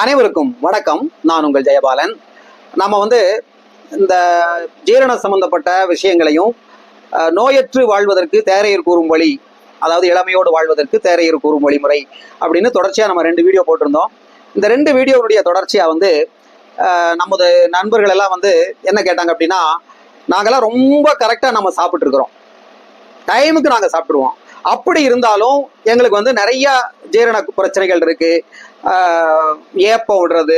அனைவருக்கும் வணக்கம். நான் உங்கள் ஜெயபாலன். நம்ம இந்த ஜீரண சம்பந்தப்பட்ட விஷயங்களையும் நோயற்று வாழ்வதற்கு தேரையர் கூறும் வழி, அதாவது இளமையோடு வாழ்வதற்கு தேரையர் கூறும் வழிமுறை அப்படின்னு தொடர்ச்சியாக நம்ம 2 வீடியோ போட்டிருந்தோம். இந்த 2 வீடியோவுடைய தொடர்ச்சியாக நமது நண்பர்கள் எல்லாம் என்ன கேட்டாங்க அப்படின்னா, நாங்கள்லாம் ரொம்ப கரெக்டாக நம்ம சாப்பிட்டு இருக்கிறோம், டைமுக்கு நாங்கள் சாப்பிட்ருவோம். அப்படி இருந்தாலும் எங்களுக்கு நிறைய ஜீரண பிரச்சனைகள் இருக்கு. ஏப்பம் விடுறது,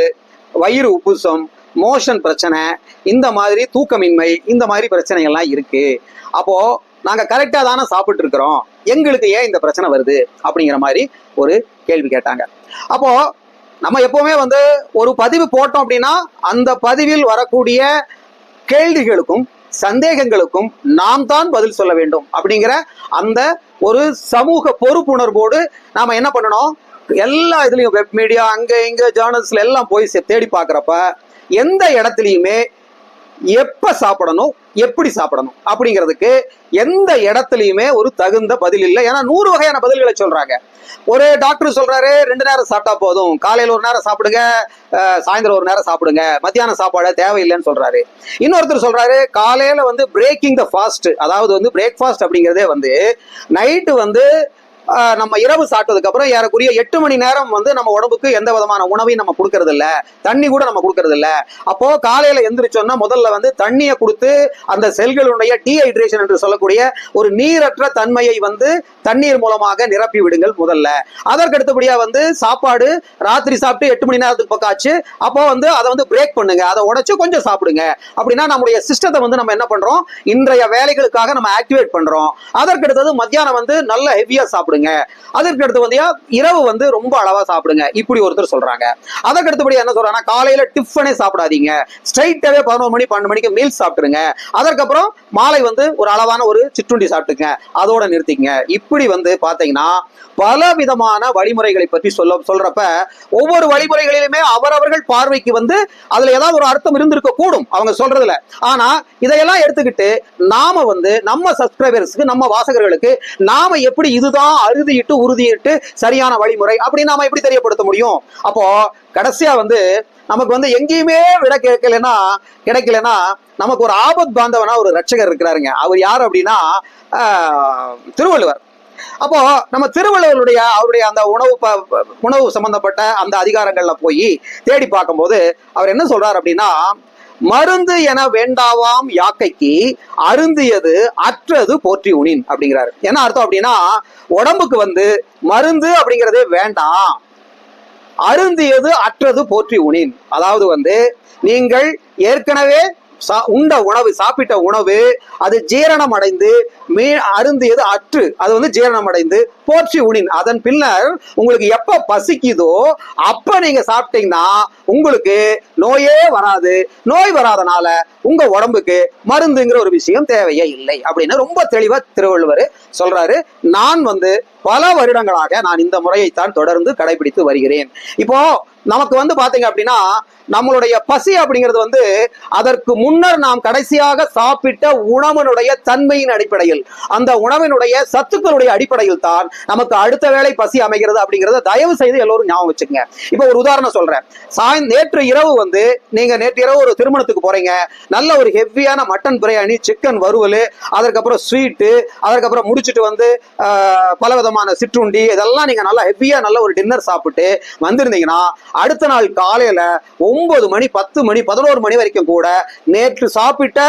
வயிறு உப்புசம், மோஷன் பிரச்சனை, இந்த மாதிரி தூக்கமின்மை, இந்த மாதிரி பிரச்சனைகள்லாம் இருக்கு. அப்போ நாங்க கரெக்டா தானே சாப்பிட்டு இருக்கிறோம், எங்களுக்கு ஏன் இந்த பிரச்சனை வருது அப்படிங்கிற மாதிரி ஒரு கேள்வி கேட்டாங்க. அப்போ நம்ம எப்பவுமே ஒரு பதிவு போட்டோம் அப்படின்னா அந்த பதிவில் வரக்கூடிய கேள்விகளுக்கும் சந்தேகங்களுக்கும் நாம் தான் பதில் சொல்ல வேண்டும் அப்படிங்கிற அந்த ஒரு சமூக பொறுப்புணர்வோடு நாம என்ன பண்ணணும், எல்லா இதுலயும் வெப் மீடியா அங்க இங்க ஜேர்னல்ஸ்ல எல்லாம் போய் தேடி பார்க்கறப்ப எந்த இடத்துலயுமே எப்ப சாப்பிடணும், எப்படி சாப்பிடணும் அப்படிங்கிறதுக்கு எந்த இடத்துலயுமே ஒரு தகுந்த பதில் இல்லை. ஏன்னா 100 வகையான பதில்களை சொல்றாங்க. ஒரு டாக்டர் சொல்றாரு 2 நேரம் சாப்பிட்டா போதும், காலையில ஒரு நேரம் சாப்பிடுங்க, சாயந்தரம் ஒரு நேரம் சாப்பிடுங்க, மத்தியான சாப்பாடு தேவையில்லைன்னு சொல்றாரு. இன்னொருத்தர் சொல்றாரு காலையில பிரேக்கிங் த ஃபாஸ்ட், அதாவது பிரேக்ஃபாஸ்ட் அப்படிங்கிறதே நைட்டு நம்ம இரவு சாப்பிட்டதுக்கு அப்புறம் ஏறக்குரிய 8 மணி நேரம் நம்ம உடம்புக்கு எந்த விதமான உணவையும் நம்ம கொடுக்கறது இல்ல, தண்ணி கூட நம்ம கொடுக்கறது இல்ல. அப்போ காலையில எந்திரிச்சோம்னா முதல்ல தண்ணியை கொடுத்து அந்த செல்களுடைய டீஹைட்ரேஷன் என்று சொல்லக்கூடிய ஒரு நீரற்ற தன்மையை தண்ணீர் மூலமாக நிரப்பி விடுங்கள் முதல்ல. அதற்கு அடுத்தபடியா சாப்பாடு ராத்திரி சாப்பிட்டு 8 மணி நேரத்துக்கு பக்கம் ஆச்சு, அப்போ அதை பிரேக் பண்ணுங்க, அதை உடைச்சு கொஞ்சம் சாப்பிடுங்க. அப்படின்னா நம்முடைய சிஸ்டத்தை நம்ம என்ன பண்றோம், இன்றைய வேலைகளுக்காக நம்ம ஆக்டிவேட் பண்றோம். அதற்கு அடுத்தது மத்தியானம் நல்ல ஹெவியா சாப்பிடுங்க, அதற்கு அடுத்து இரவு ரொம்ப அளவா சாப்பிடுங்க, இப்படி ஒருத்தர் சொல்றாங்க. அதற்கு அடுத்தபடி என்ன சொல்றாங்க, காலையில டிஃபனே சாப்பிடாதீங்க, ஸ்ட்ரைட்டாவே 11 மணி 12 மணிக்கு மீல் சாப்பிட்டுருங்க, அதற்கப்புறம் மாலை ஒரு அளவான ஒரு சிற்றுண்டி சாப்பிட்டுங்க, அதோட நிறுத்திங்க. இப்படி பாத்தீங்கன்னா பல விதமான வழிமுறைகளை பற்றி சொல்றப்ப ஒவ்வொரு வழிமுறைகளிலுமே அவரவர்கள் பார்வைக்கு அதுல ஏதாவது ஒரு அர்த்தம் இருந்திருக்க கூடும் அவங்க சொல்றதுல. ஆனா இதையெல்லாம் எடுத்துக்கிட்டு நாம நம்ம சப்ஸ்கிரைபர்ஸ்க்கு, நம்ம வாசகர்களுக்கு நாம எப்படி இதுதான் அறுதியிட்டு உறுதியிட்டு சரியான வழிமுறை அப்படின்னு நாம எப்படி தெரியப்படுத்த முடியும்? அப்போ கடைசியா நமக்கு எங்கேயுமே விட கிடைக்கலன்னா நமக்கு ஒரு ஆபத் பாந்தவனா ஒரு ரட்சகர் இருக்கிறாருங்க. அவர் யார் அப்படின்னா திருவள்ளுவர். அப்போ நம்ம திருவள்ளுவருடைய அவருடைய அந்த உணவு சம்பந்தப்பட்ட அந்த அதிகாரங்கள்ல போய் தேடி பார்க்கும்போது அவர் என்ன சொல்றாரு அப்படின்னா, மருந்து என வேண்டாவாம் யாக்கைக்கு அருந்தியது அற்றது போற்றி உணின் அப்படிங்கிறாரு. என்ன அர்த்தம் அப்படின்னா, உடம்புக்கு மருந்து அப்படிங்கிறதே வேண்டாம், அருந்தியது அற்றது போற்றி உணின். அதாவது நீங்கள் ஏற்கனவே உண்ட உணவு, சாப்பிட்ட உணவு அது ஜீரணம் அடைந்து அருந்தியது அற்று, அது ஜீரணம் அடைந்து போற்றி உணின். அதன் பின்னர் உங்களுக்கு எப்ப பசிக்குதோ அப்ப நீங்க சாப்பிட்டீங்கன்னா உங்களுக்கு நோயே வராது. நோய் வராதனால உங்க உடம்புக்கு மருந்துங்கிற ஒரு விஷயம் தேவையே இல்லை அப்படின்னு ரொம்ப தெளிவா திருவள்ளுவர் சொல்றாரு. நான் பல வருடங்களாக நான் இந்த முறையைத்தான் தொடர்ந்து கடைபிடித்து வருகிறேன். இப்போ நமக்கு பாத்தீங்க அப்படின்னா நம்மளுடைய பசி அப்படிங்கிறது அதற்கு முன்னர் நாம் கடைசியாக சாப்பிட்ட உணவினுடைய தன்மையின் அடிப்படையில், அந்த உணவினுடைய சத்துக்களுடைய அடிப்படையில் தான் நமக்கு அடுத்த வேளை பசி அமைகிறது அப்படிங்கிறத தயவு செய்து எல்லோரும் ஞாபகம் வச்சுக்கங்க. இப்போ ஒரு உதாரணம் சொல்றேன். நேற்று இரவு நீங்க நேற்று இரவு ஒரு திருமணத்துக்கு போறீங்க, நல்ல ஒரு ஹெவியான மட்டன் பிரியாணி, சிக்கன் வறுவல், அதற்கப்புறம் ஸ்வீட்டு, அதற்கப்புறம் முடிச்சுட்டு பல விதமான சிற்றுண்டி, இதெல்லாம் நீங்க நல்லா ஹெவியா நல்ல ஒரு டின்னர் சாப்பிட்டு வந்திருந்தீங்கன்னா அடுத்த நாள் காலையில 9 மணி 10 மணி 11 மணி வரைக்கும் கூட நேற்று சாப்பிட்ட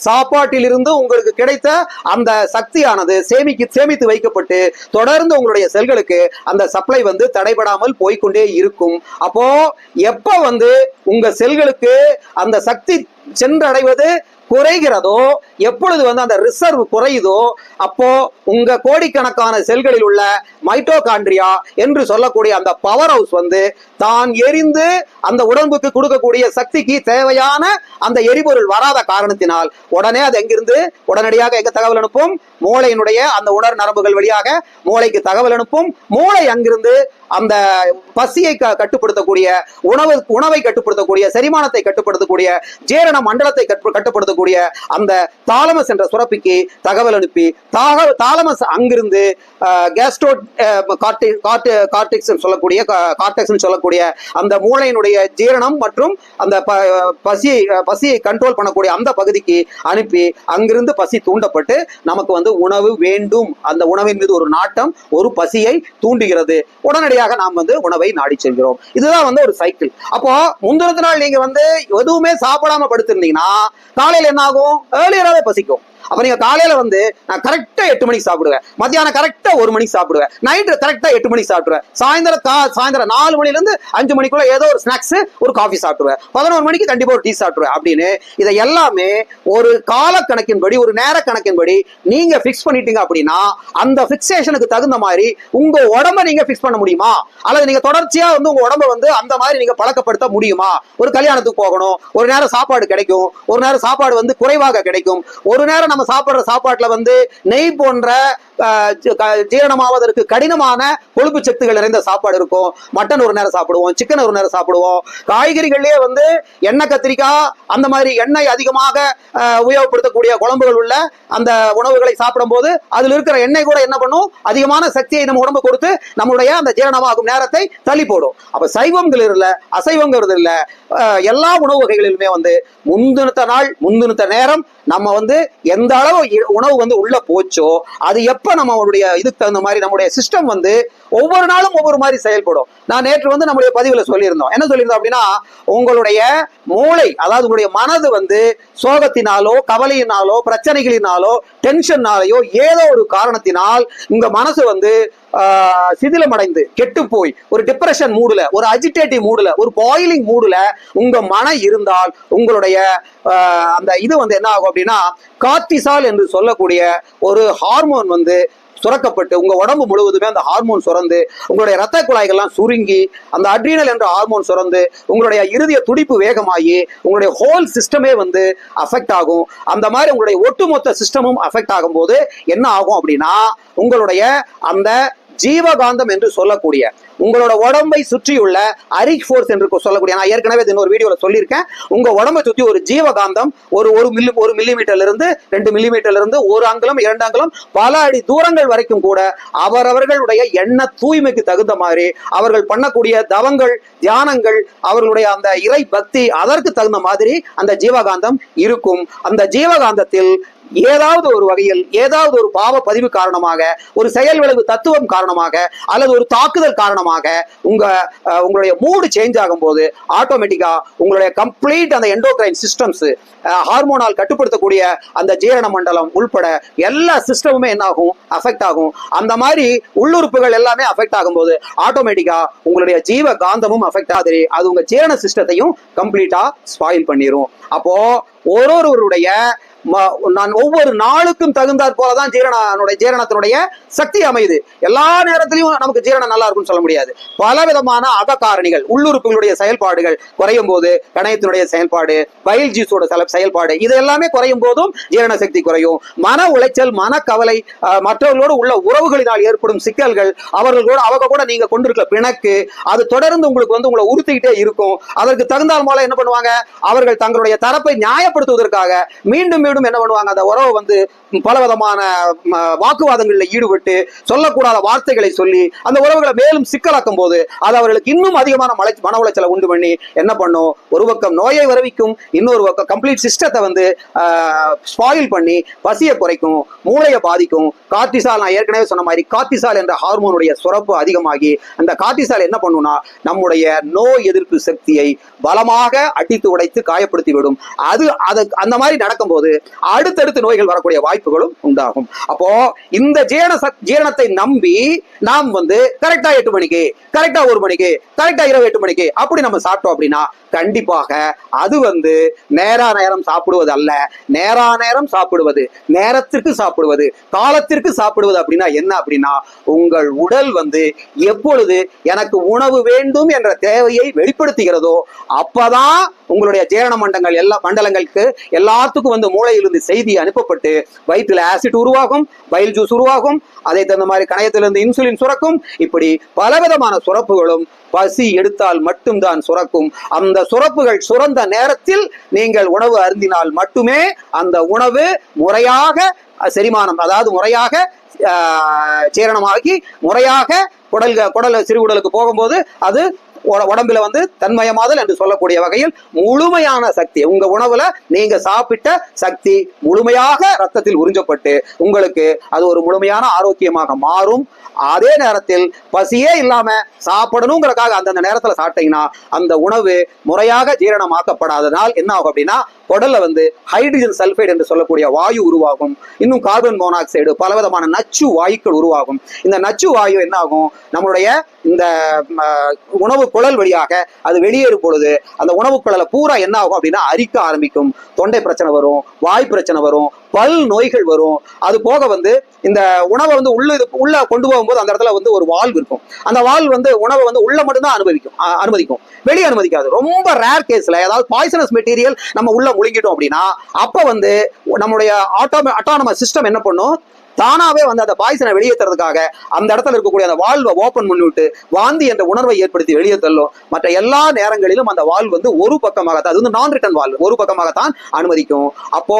சாப்பாட்டிலிருந்து உங்களுக்கு கிடைத்த அந்த சக்தியானது சேமித்து வைக்கப்பட்டு தொடர்ந்து உங்களுடைய செல்களுக்கு அந்த சப்ளை தடைபடாமல் போய்கொண்டே இருக்கும். அப்போ எப்ப உங்க செல்களுக்கு அந்த சக்தி சென்றடைவது குறைகிறதோ, எப்பொழுது அந்த ரிசர்வ் குறையுதோ, அப்போ உங்க கோடிக்கணக்கான செல்களில் உள்ள மைட்டோகாண்ட்ரியா என்று சொல்லக்கூடிய அந்த பவர் ஹவுஸ் தான் எரிந்து அந்த உடம்புக்கு கொடுக்கக்கூடிய சக்திக்கு தேவையான அந்த எரிபொருள் வராத காரணத்தினால் உடனே அது எங்கிருந்து உடனடியாக எங்க தகவல் அனுப்பும், மூளையினுடைய அந்த உணர் நரம்புகள் வழியாக மூளைக்கு தகவல் அனுப்பும். மூளை அங்கிருந்து அந்த பசியை கட்டுப்படுத்தக்கூடிய உணவை கட்டுப்படுத்தக்கூடிய செரிமானத்தை கட்டுப்படுத்தக்கூடிய ஜீரண மண்டலத்தை கட்டுப்படுத்தக்கூடிய அந்த தாலமஸ் என்ற சுரப்பிக்கு தகவல் அனுப்பி தாலமஸ் அங்கிருந்து கேஸ்ட்ரோ கார்டெக்ஸ் சொல்லக்கூடிய அந்த மூளையினுடைய ஜீரணம் மற்றும் அந்த பசியை கண்ட்ரோல் பண்ணக்கூடிய அந்த பகுதிக்கு அனுப்பி அங்கிருந்து பசி தூண்டப்பட்டு நமக்கு வந்து உணவு வேண்டும், அந்த உணவின் மீது ஒரு நாட்டம், ஒரு பசியை தூண்டுகிறது. உடனடியாக நாம் வந்து உணவை நாடி செல்கிறோம். இதுதான் வந்து ஒரு சைக்கிள். அப்போ முந்தின நாள் நீங்க வந்து எதுவுமே சாப்பிடாம படுத்திருந்தீங்கன்னா காலையில என்ன ஆகும்? ஏர்லியராகவே பசிக்கும். அப்ப நீங்க காலையில வந்து நான் கரெக்டா 8 மணிக்கு சாப்பிடுவேன், மத்தியானம் கரெக்டா 1 மணிக்கு சாப்பிடுவேன், நைட்டு கரெக்டா 8 மணிக்கு சாப்பிடுவேன், சாயந்தரம் 4 மணில இருந்து 5 மணிக்குள்ள ஏதோ ஒரு ஸ்நாக்ஸ் ஒரு காஃபி சாப்பிடுவேன், 11 மணிக்கு கண்டிப்பா ஒரு டீ சாப்பிடுவேன் அப்படின்னு இதை எல்லாமே ஒரு கால கணக்கின்படி ஒரு நேர கணக்கின்படி நீங்க பிக்ஸ் பண்ணிட்டீங்க அப்படின்னா அந்த பிக்சேஷனுக்கு தகுந்த மாதிரி உங்க உடம்ப நீங்க பிக்ஸ் பண்ண முடியுமா? அல்லது நீங்க தொடர்ச்சியா வந்து உங்க உடம்ப வந்து அந்த மாதிரி நீங்க பழக்கப்படுத்த முடியுமா? ஒரு கல்யாணத்துக்கு போகணும், ஒரு நேரம் சாப்பாடு கிடைக்கும், ஒரு நேரம் சாப்பாடு வந்து குறைவாக கிடைக்கும், ஒரு நேரம் நம்ம சாப்பிடுற சாப்பாட்டுல வந்து நெய் போன்ற ஜீரணமாவதற்கு கடினமான கொழுப்பு சத்துகள் நிறைந்த சாப்பாடு இருக்கும். மட்டன் ஒரு நேரம் சாப்பிடுவோம், சிக்கன் ஒரு நேரம் சாப்பிடுவோம், காய்கறிகள்லயே வந்து எண்ணெய் கத்திரிக்காய் அந்த மாதிரி எண்ணெய் அதிகமாக உபயோகப்படுத்தக்கூடிய குழம்புகள் உள்ள அந்த உணவுகளை சாப்பிடும் போது அதுல இருக்கிற எண்ணெய் கூட என்ன பண்ணும்? அதிகமான சக்தியை நம்ம உடம்பு கொடுத்து நம்முடைய அந்த ஜீரணமாகும் நேரத்தை தள்ளி போடும். அப்ப சைவங்கள் இல்ல, அசைவங்கிறது இல்ல, எல்லா உணவு வகைகளிலுமே வந்து முந்தினத்த நேரம் நம்ம வந்து எந்த அளவு உணவு வந்து உள்ள போச்சோ அது எப்ப நம்மளுடைய இதுக்கு தகுந்த மாதிரி நம்முடைய சிஸ்டம் வந்து ஒவ்வொரு நாளும் ஒவ்வொரு மாதிரி செயல்படும். நான் நேற்று வந்து நம்முடைய பதிவுல சொல்லியிருந்தோம். என்ன சொல்லியிருந்தோம் அப்படின்னா, உங்களுடைய மூளை, அதாவது உங்களுடைய மனது வந்து சோகத்தினாலோ கவலையினாலோ பிரச்சனைகளினாலோ டென்ஷன்னாலேயோ ஏதோ ஒரு காரணத்தினால் உங்க மனசு வந்து சிதிலமடைந்து கெட்டு போய் ஒரு டிப்ரெஷன் மூடுல, ஒரு அஜிடேட்டிவ் மூடுல, ஒரு பாயிலிங் மூடுல உங்க மனம் இருந்தால் உங்களுடைய அந்த இது வந்து என்ன ஆகும் அப்படின்னா கார்டிசால் என்று சொல்லக்கூடிய ஒரு ஹார்மோன் வந்து சுரக்கப்பட்டு உங்க உடம்பு முழுவதுமே அந்த ஹார்மோன் சுரந்து உங்களுடைய ரத்த குழாய்கள்லாம் சுருங்கி அந்த அட்ரீனல் என்ற ஹார்மோன் சுரந்து உங்களுடைய இருதய துடிப்பு வேகமாகி உங்களுடைய ஹோல் சிஸ்டமே வந்து அஃபெக்ட் ஆகும். அந்த மாதிரி உங்களுடைய ஒட்டுமொத்த சிஸ்டமும் அஃபெக்ட் ஆகும் போது என்ன ஆகும் அப்படின்னா உங்களுடைய அந்த ஜீவகாந்தம் என்று சொல்லக்கூடிய உங்களோட உடம்பை சுற்றியுள்ள அரிக் ஃபோர்ஸ் என்று சொல்லக்கூடிய, நான் ஏற்கனவே இன்னொரு வீடியோல சொல்லியிருக்கேன், உங்க உடம்பை சுற்றி ஒரு ஜீவகாந்தம் ஒரு மில்லிமீட்டர்ல இருந்து 2 மில்லிமீட்டர்ல இருந்து 1 அங்குலம் 2 அங்குலம் பல அடி தூரங்கள் வரைக்கும் கூட அவரவர்களுடைய எண்ண தூய்மைக்கு தகுந்த மாதிரி அவர்கள் பண்ணக்கூடிய தவங்கள் தியானங்கள் அவர்களுடைய அந்த இறை பக்தி அதற்கு தகுந்த மாதிரி அந்த ஜீவகாந்தம் இருக்கும். அந்த ஜீவகாந்தத்தில் ஏதாவது ஒரு வகையில் ஏதாவது ஒரு பாவ பதிவு காரணமாக, ஒரு செயல் விளைவு தத்துவம் காரணமாக அல்லது ஒரு தாக்குதல் காரணமாக உங்களுடைய மூடு சேஞ்ச் ஆகும் போது ஆட்டோமேட்டிக்கா உங்களுடைய கம்ப்ளீட் அந்த எண்டோக்ரைன் சிஸ்டம்ஸ், ஹார்மோனால் கட்டுப்படுத்தக்கூடிய அந்த ஜீரண மண்டலம் உள்பட எல்லா சிஸ்டமுமே என்ன ஆகும்? அஃபெக்ட் ஆகும். அந்த மாதிரி உள்ளுறுப்புகள் எல்லாமே அஃபெக்ட் ஆகும் போது ஆட்டோமேட்டிக்கா உங்களுடைய ஜீவ காந்தமும் அஃபெக்ட் ஆகுது. அது உங்க ஜீரண சிஸ்டத்தையும் கம்ப்ளீட்டா ஸ்பாயில் பண்ணிரும். அப்போ ஒருவருடைய நான் ஒவ்வொரு நாளுக்கும் தகுந்தாற் போலதான் ஜீரணத்தினுடைய சக்தி அமையுது. எல்லா நேரத்திலையும் நமக்கு ஜீரணம் நல்லா இருக்கும்னு சொல்ல முடியாது. பல விதமான அககாரணிகள், உள்ளுறுப்புகளுடைய செயல்பாடுகள் குறையும் போது கணையத்தினுடைய செயல்பாடு, பைல் ஜூஸோட செயல்பாடு இது எல்லாமே குறையும் போதும் ஜீரண சக்தி குறையும். மன உளைச்சல், மனக்கவலை, மற்றவர்களோடு உள்ள உறவுகளினால் ஏற்படும் சிக்கல்கள், அவங்க கூட நீங்க கொண்டிருக்க பிணக்கு, அது தொடர்ந்து உங்களுக்கு வந்து உங்களை உறுத்திக்கிட்டே இருக்கும். அதற்கு தகுந்தால் போல என்ன பண்ணுவாங்க? அவர்கள் தங்களுடைய தரப்பை நியாயப்படுத்துவதற்காக மீண்டும் என்ன பண்ணுவாங்க? அந்த உறவை வந்து பலவிதமான வாக்குவாதங்களில் ஈடுபட்டு சொல்லக்கூடாத வார்த்தைகளை சொல்லி அந்த உறவுகளை மேலும் சிக்கலாக்கும் போது அது அவர்களுக்கு இன்னும் அதிகமான மன உளைச்சலை உண்டு பண்ணி என்ன பண்ணும்? ஒரு பக்கம் நோயை வரவிக்கும், இன்னொரு பக்கம் கம்ப்ளீட் சிஸ்டத்தை வந்து ஸ்பாயில் பண்ணி பசியை குறைக்கும், மூளையை பாதிக்கும். கார்டிசால், நான் ஏற்கனவே சொன்ன மாதிரி கார்டிசால் என்ற ஹார்மோனுடைய சுரப்பு அதிகமாகி அந்த கார்டிசால் என்ன பண்ணும்னா நம்முடைய நோய் எதிர்ப்பு சக்தியை பலமாக அடித்து உடைத்து காயப்படுத்தி விடும். அந்த மாதிரி நடக்கும்போது அடுத்தடுத்து நோய்கள் வரக்கூடிய வாய்ப்புகளும் உண்டாகும். அப்போ இந்த ஜீரணத்தை நம்பி நாம் வந்து கரெக்டா 8 மணிக்கு, கரெக்டா 1 மணிக்கு, கரெக்டா இரவு 8 மணிக்கு அப்படி நம்ம சாப்பிட்டோம் அப்படின்னா கண்டிப்பாக அது வந்து நேரம் சாப்பிடுவது அல்ல. நேரம் சாப்பிடுவது, நேரத்திற்கு சாப்பிடுவது, காலத்திற்கு சாப்பிடுவது அப்படின்னா என்ன அப்படின்னா உங்கள் உடல் வந்து எப்பொழுது எனக்கு உணவு வேண்டும் என்ற தேவையை வெளிப்படுத்துகிறதோ அப்பதான் உங்களுடைய ஜீரண மண்டலங்களுக்கு எல்லாத்துக்கும் வந்து மூளை மூளையிலிருந்து செய்தி அனுப்பப்பட்டு வயிற்றில் ஆசிட் உருவாகும், பைல் ஜூஸ் உருவாகும், அதை தகுந்த மாதிரி கணையத்திலிருந்து இன்சுலின் சுரக்கும். இப்படி பலவிதமான சுரப்புகளும் பசி எடுத்தால் மட்டும்தான் சுரக்கும். அந்த சுரப்புகள் சுரந்த நேரத்தில் நீங்கள் உணவு அருந்தினால் மட்டுமே அந்த உணவு முறையாக செரிமானம், அதாவது முறையாக ஜீரணமாகி முறையாக குடல் சிறுகுடலுக்கு போகும்போது அது உடம்புல வந்து தன்மயமாதல் என்று சொல்லக்கூடிய வகையில் முழுமையான சக்தி, உங்க உணவுல நீங்க சாப்பிட்ட சக்தி முழுமையாக ரத்தத்தில் உறிஞ்சப்பட்டு உங்களுக்கு அது ஒரு முழுமையான ஆரோக்கியமாக மாறும். அதே நேரத்தில் பசியே இல்லாம சாப்பிடணுங்கிறதுக்காக அந்தந்த நேரத்துல சாப்பிட்டீங்கன்னா அந்த உணவு முறையாக ஜீரணமாக்கப்படாதனால் என்ன ஆகும் அப்படின்னா குடல்ல வந்து ஹைட்ரஜன் சல்பைடு என்று சொல்லக்கூடிய வாயு உருவாகும். இன்னும் கார்பன் மோனாக்சைடு, பலவிதமான நச்சு வாயுக்கள் உருவாகும். இந்த நச்சு வாயு என்ன ஆகும், நம்மளுடைய இந்த உணவு குழல் வழியாக அது வெளியேறும் பொழுது அந்த உணவு குழலை பூரா என்ன ஆகும் அப்படின்னா அரிக்க ஆரம்பிக்கும். தொண்டை பிரச்சனை வரும், வாய் பிரச்சனை வரும், பல் நோய்கள் வரும். அது போக வந்து இந்த உணவை வந்து உள்ள கொண்டு போகும்போது அந்த இடத்துல வந்து ஒரு வால்வு இருக்கும். அந்த வால்வு வந்து உணவை வந்து உள்ள மட்டும்தான் அனுமதிக்கும், வெளியே அனுமதிக்காது. ரொம்ப ரேர் கேஸ்ல ஏதாவது பாய்சனஸ் மெட்டீரியல் நம்ம உள்ள முழுங்கிட்டோம் அப்படின்னா அப்ப வந்து நம்மளுடைய ஆட்டோனமஸ் சிஸ்டம் என்ன பண்ணும், தானாவே வந்து அந்த பாய்சனை வெளியேற்றுறதுக்காக அந்த இடத்துல இருக்கக்கூடிய அந்த வால்வை ஓபன் பண்ணிவிட்டு வாந்தி என்ற உணர்வை ஏற்படுத்தி வெளியே தள்ளும். மற்ற எல்லா நேரங்களிலும் அந்த வால்வ் வந்து ஒரு பக்கமாகத்தான், அது வந்து நான் ரிட்டர்ன் வால்வ், ஒரு பக்கமாகத்தான் அனுமதிக்கும். அப்போ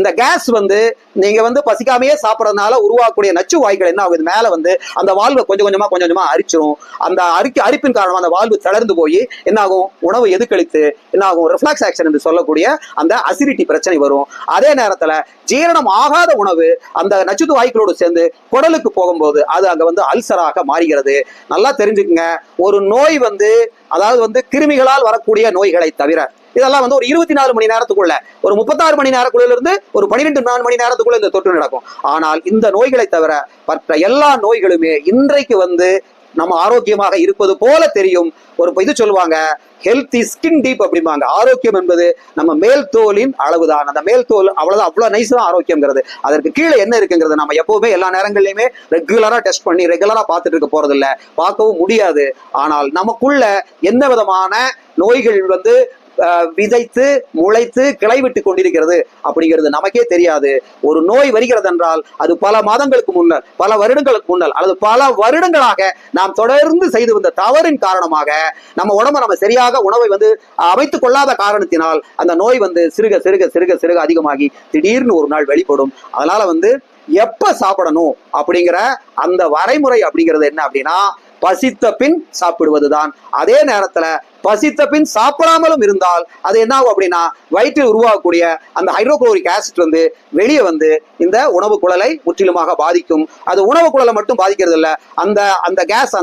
இந்த கேஸ் வந்து நீங்க வந்து பசிக்காமையே சாப்பிடறதுனால உருவாக்கக்கூடிய நச்சு வாய்கள் என்ன ஆகுது, மேல வந்து அந்த வால்வை கொஞ்சம் கொஞ்சமா அரிச்சிரும். அந்த அரிப்பின் காரணமா அந்த வால்வு தளர்ந்து போய் என்ன ஆகும், உணவு எதுக்கழித்து என்ன ஆகும், ரிஃப்ளக்ஸ் ஆக்ஷன் என்று சொல்லக்கூடிய அந்த அசிடிட்டி பிரச்சனை வரும். அதே நேரத்துல ஜீரணம் ஆகாத உணவு அந்த நச்சுத்து வாய்க்களோடு சேர்ந்து குடலுக்கு போகும்போது அது அங்க வந்து அல்சராக மாறுகிறது. நல்லா தெரிஞ்சுக்குங்க, ஒரு நோய் வந்து அதாவது வந்து கிருமிகளால் வரக்கூடிய நோய்களை தவிர இதெல்லாம் வந்து ஒரு 24 மணி நேரத்துக்குள்ள, ஒரு 36 மணி நேரத்துக்குள்ள இருந்து ஒரு 12 மணி நேரத்துக்குள்ள இந்த தொற்று நடக்கும். ஆனால் இந்த நோய்களை தவிர மற்ற எல்லா நோய்களுமே இன்றைக்கு வந்து நம்ம ஆரோக்கியமாக இருப்பது போல தெரியும். ஒரு இது சொல்லுவாங்க, ஹெல்த்தி ஸ்கின் டீப் அப்படிம்பாங்க. ஆரோக்கியம் என்பது நம்ம மேல் தோலின் அளவுதான். அந்த மேல் தோல் அவ்வளவு நைஸ் தான் ஆரோக்கியம்ங்கிறது. அதற்கு கீழே என்ன இருக்குங்கிறது நம்ம எப்பவுமே எல்லா நேரங்களிலுமே ரெகுலரா டெஸ்ட் பண்ணி ரெகுலரா பார்த்துட்டு இருக்க போறது இல்லை, பார்க்கவும் முடியாது. ஆனால் நமக்குள்ள என்ன விதமான நோய்கள் வந்து விதைத்து முளைத்து கிளை விட்டு கொண்டிருக்கிறது அப்படிங்கிறது நமக்கே தெரியாது. ஒரு நோய் வருகிறது என்றால் அது பல மாதங்களுக்கு முன்னர், பல வருடங்களுக்கு முன்னர் அல்லது பல வருடங்களாக நாம் தொடர்ந்து செய்து வந்த தவறின் காரணமாக நம்ம உடம்பை நம்ம சரியாக உணவை வந்து அமைத்துக் கொள்ளாத காரணத்தினால் அந்த நோய் வந்து சிறுக சிறுக சிறுக சிறுக அதிகமாகி திடீர்னு ஒரு நாள் வெளிப்படும். அதனால வந்து எப்ப சாப்பிடணும் அப்படிங்கிற அந்த வரைமுறை அப்படிங்கிறது என்ன அப்படின்னா பசித்த பின் சாப்பிடுவதுதான். அதே நேரத்துல பசித்த பின் சாப்பிடாமலும் இருந்தால் அது என்ன ஆகும் அப்படின்னா வயிற்றில் உருவாகக்கூடிய அந்த ஹைட்ரோகுளோரிக் ஆசிட் வந்து வெளியே வந்து இந்த உணவு குழலை முற்றிலுமாக பாதிக்கும். அது உணவு குழலை மட்டும் பாதிக்கிறது இல்லை, அந்த கேஸ்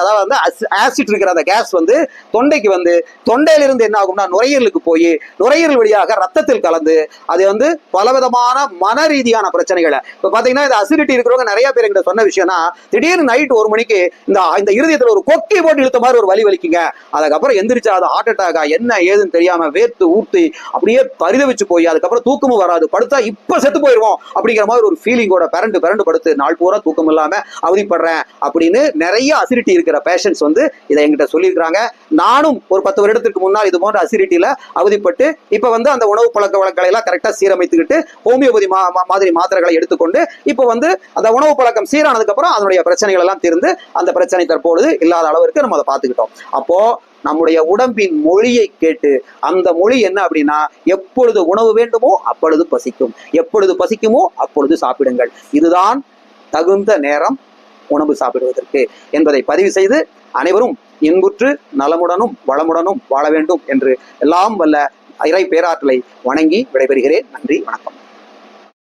அதாவது வந்து ஆசிட் இருக்கிற அந்த கேஸ் வந்து தொண்டைக்கு வந்து தொண்டையிலிருந்து என்ன ஆகும்னா நுரையீரலுக்கு போய் நுரையீரல் வழியாக ரத்தத்தில் கலந்து அது வந்து பலவிதமான மன ரீதியான பிரச்சனைகளை, இப்ப பாத்தீங்கன்னா இந்த அசிடிட்டி இருக்கிறவங்க நிறைய பேர் எங்கிட்ட சொன்ன விஷயம்னா திடீர்னு நைட் 1 மணிக்கு இந்த இருதயத்துல ஒரு கொக்கி போட்டு இழுத்த மாதிரி ஒரு வலிக்குங்க. அதுக்கப்புறம் எந்திரிச்சா அது ஹார்ட் அட்டாக்கா என்ன ஏதுன்னு தெரியாம வேர்த்து ஊர்த்தி அப்படியே பரிதவிச்சு போய் அதுக்கப்புறம் தூக்கமும் வராது, படுத்தா இப்ப செத்து போயிருவோம் அப்படிங்கிற மாதிரி ஒரு ஃபீலிங்கோட பரண்டு படுத்து நாள் பூரா தூக்கம் இல்லாம அவதிப்படுறேன் அப்படின்னு நிறைய அசிடிட்டி இருக்கிற பேஷண்ட்ஸ் வந்து இதை என்கிட்ட சொல்லியிருக்காங்க. நானும் ஒரு 10 வருடத்துக்கு முன்னால் இது போன்ற அசிடிட்டியில அவதிப்பட்டு இப்ப வந்து அந்த உணவு பழக்க வழக்கங்களை எல்லாம் கரெக்டா சீரமைத்துக்கிட்டு ஹோமியோபதி மாதிரி மாத்திரைகளை எடுத்துக்கொண்டு இப்ப வந்து அந்த உணவு பழக்கம் சீரானதுக்கு அப்புறம் அதனுடைய பிரச்சனைகள் எல்லாம் தீர்ந்து அந்த பிரச்சனை தற்பொழுது இல்லாத அளவிற்கு நம்ம அதை பார்த்துக்கிட்டோம். அப்போ நம்முடைய உடம்பின் மொழியை கேட்டு அந்த மொழி என்ன அப்படின்னா எப்பொழுது உணவு வேண்டுமோ அப்பொழுது பசிக்கும், எப்பொழுது பசிக்குமோ அப்பொழுது சாப்பிடுங்கள், இதுதான் தகுந்த நேரம் உணவு சாப்பிடுவதற்கு என்பதை பதிவு செய்து அனைவரும் இன்புற்று நலமுடனும் வளமுடனும் வாழ வேண்டும் என்று எல்லாம் வல்ல இறை பேராற்றலை வணங்கி விடைபெறுகிறேன். நன்றி, வணக்கம்.